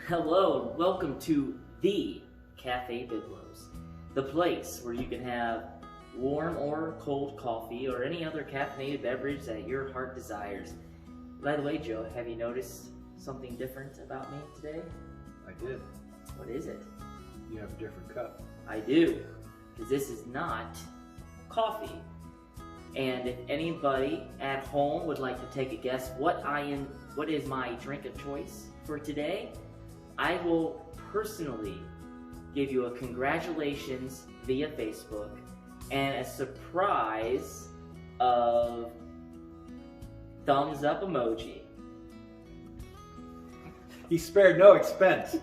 Hello and welcome to the Cafe Biblos, the place where you can have warm or cold coffee or any other caffeinated beverage that your heart desires. By the way, Joe, have you noticed something different about me today? I did. What is it? You have a different cup. I do, because this is not coffee. And if anybody at home would like to take a guess what is my drink of choice for today, I will personally give you a congratulations via Facebook and a surprise of thumbs up emoji. He spared no expense.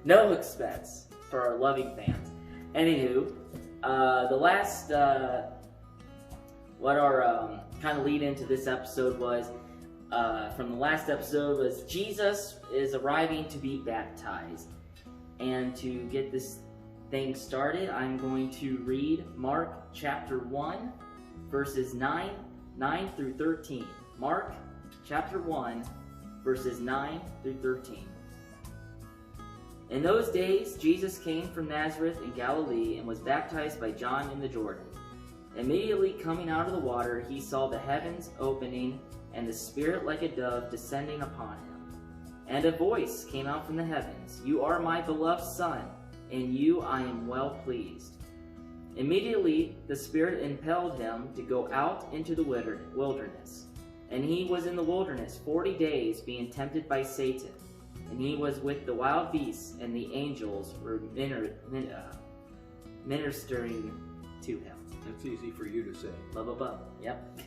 No expense for our loving fans. Anywho, the last, what our kind of lead into this episode was, from the last episode was Jesus is arriving to be baptized. And to get this thing started, I'm going to read Mark chapter 1, verses 9 through 13. Mark chapter 1, verses 9 through 13. In those days, Jesus came from Nazareth in Galilee and was baptized by John in the Jordan. Immediately coming out of the water, he saw the heavens opening and the Spirit like a dove descending upon him. And a voice came out from the heavens, "You are my beloved Son, in you I am well pleased." Immediately the Spirit impelled him to go out into the wilderness. And he was in the wilderness 40 days being tempted by Satan. And he was with the wild beasts, and the angels were ministering to him. That's easy for you to say. Blah, blah, blah. Yep.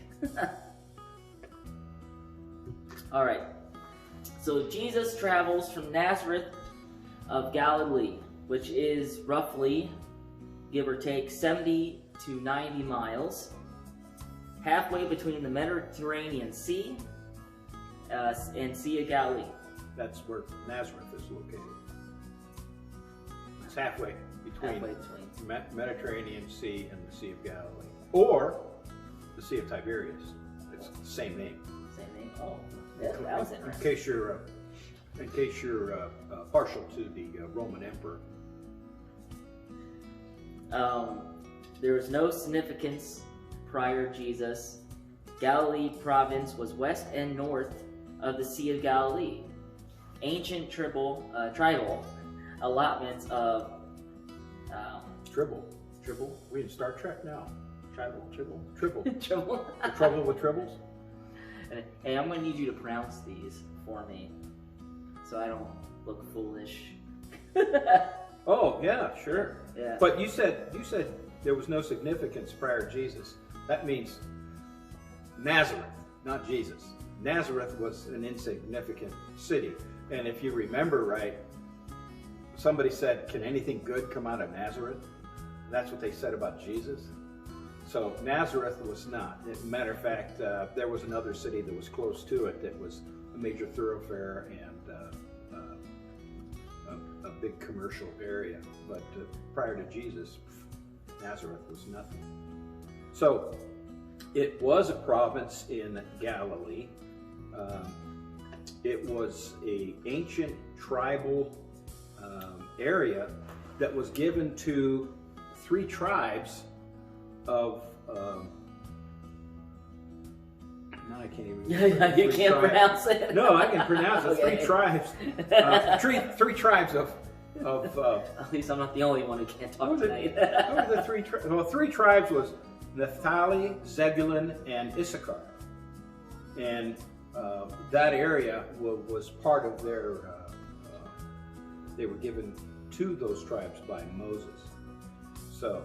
All right. So Jesus travels from Nazareth of Galilee, which is roughly, give or take, 70 to 90 miles, halfway between the Mediterranean Sea and Sea of Galilee. That's where Nazareth is located. It's halfway between Mediterranean Sea and the Sea of Galilee, or the Sea of Tiberias. It's the same name. Same name. Oh, that was interesting. In case you're partial to the Roman emperor. There was no significance prior to Jesus. Galilee province was west and north of the Sea of Galilee. Ancient tribal allotments of Tribble. Tribble? We in Star Trek now. Tribble. Tribble. The trouble with tribbles? Hey, I'm going to need you to pronounce these for me so I don't look foolish. Oh, yeah, sure. Yeah. But you said there was no significance prior to Jesus. That means Nazareth, not Jesus. Nazareth was an insignificant city. And if you remember right, somebody said, "Can anything good come out of Nazareth?" That's what they said about Jesus. So Nazareth was not. As a matter of fact, there was another city that was close to it that was a major thoroughfare and a big commercial area. But prior to Jesus, Nazareth was nothing. So it was a province in Galilee. It was an ancient tribal area that was given to three tribes of no, I can't even. Yeah, you can't pronounce it. No, I can pronounce it. Okay. Three tribes. Three tribes of. At least I'm not the only one who can't talk tonight. What were the three tribes? Well, three tribes was Naphtali, Zebulun, and Issachar, and that area was part of their. They were given to those tribes by Moses. So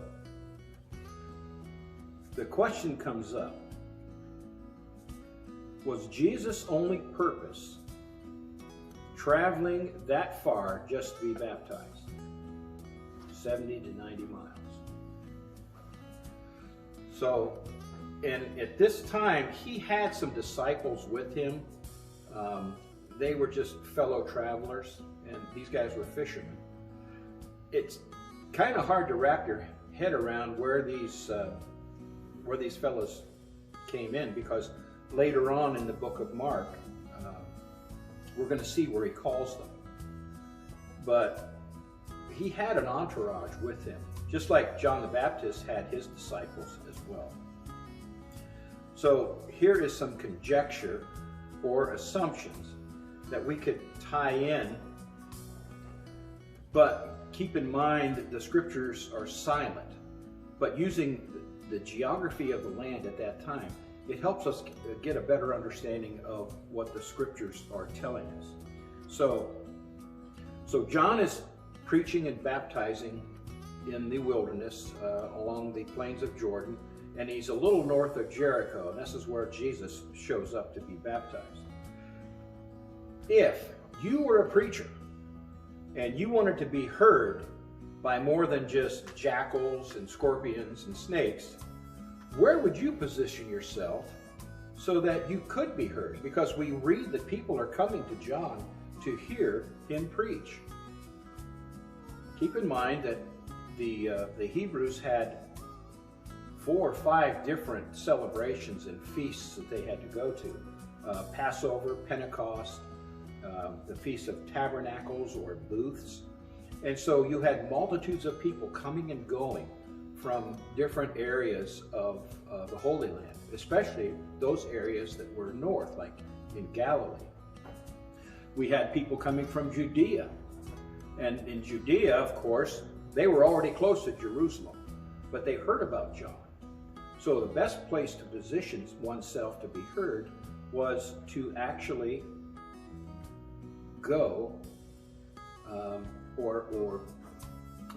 the question comes up: was Jesus' only purpose traveling that far just to be baptized? 70 to 90 miles. So, and at this time, he had some disciples with him. They were just fellow travelers, and these guys were fishermen. It's kind of hard to wrap your head around where these fellows came in, because later on in the book of Mark, we're going to see where he calls them. but he had an entourage with him, just like John the Baptist had his disciples as well. So here is some conjecture or assumptions that we could tie in, but keep in mind the scriptures are silent. But using the geography of the land at that time, it helps us get a better understanding of what the scriptures are telling us. So John is preaching and baptizing in the wilderness along the plains of Jordan, and he's a little north of Jericho, and this is where Jesus shows up to be baptized. If you were a preacher and you wanted to be heard by more than just jackals and scorpions and snakes, where would you position yourself so that you could be heard? Because we read that people are coming to John to hear him preach. Keep in mind that the Hebrews had 4 or 5 different celebrations and feasts that they had to go to. Passover, Pentecost, the Feast of Tabernacles or Booths. And so you had multitudes of people coming and going from different areas of the Holy Land, especially those areas that were north, like in Galilee. We had people coming from Judea. And in Judea, of course, they were already close to Jerusalem, but they heard about John. So the best place to position oneself to be heard was to actually go or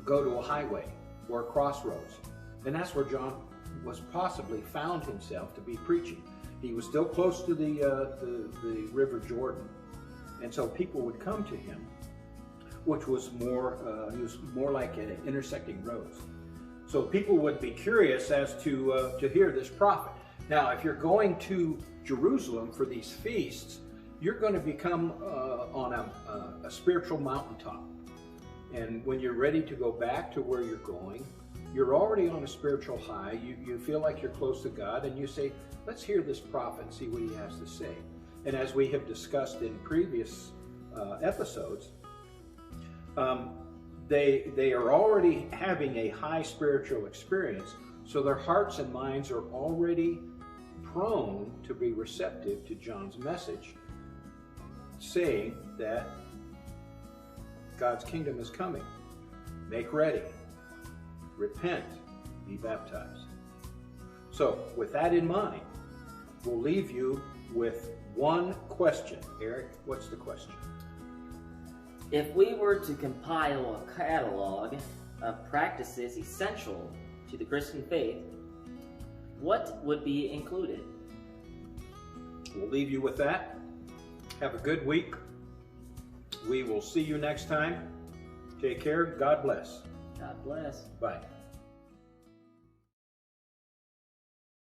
go to a highway or a crossroads. And that's where John was possibly found himself to be preaching. He was still close to the River Jordan. And so people would come to him, which was he was more like an intersecting roads. So people would be curious as to hear this prophet. Now, if you're going to Jerusalem for these feasts, you're going to become on a spiritual mountaintop. And when you're ready to go back to where you're going, you're already on a spiritual high. You feel like you're close to God, and you say, let's hear this prophet and see what he has to say. And as we have discussed in previous episodes, they are already having a high spiritual experience, so their hearts and minds are already prone to be receptive to John's message, saying that God's kingdom is coming. Make ready. Repent. Be baptized. So, with that in mind, we'll leave you with one question. Eric, what's the question? If we were to compile a catalog of practices essential to the Christian faith, what would be included? We'll leave you with that. Have a good week. We will see you next time. Take care. God bless. God bless. Bye.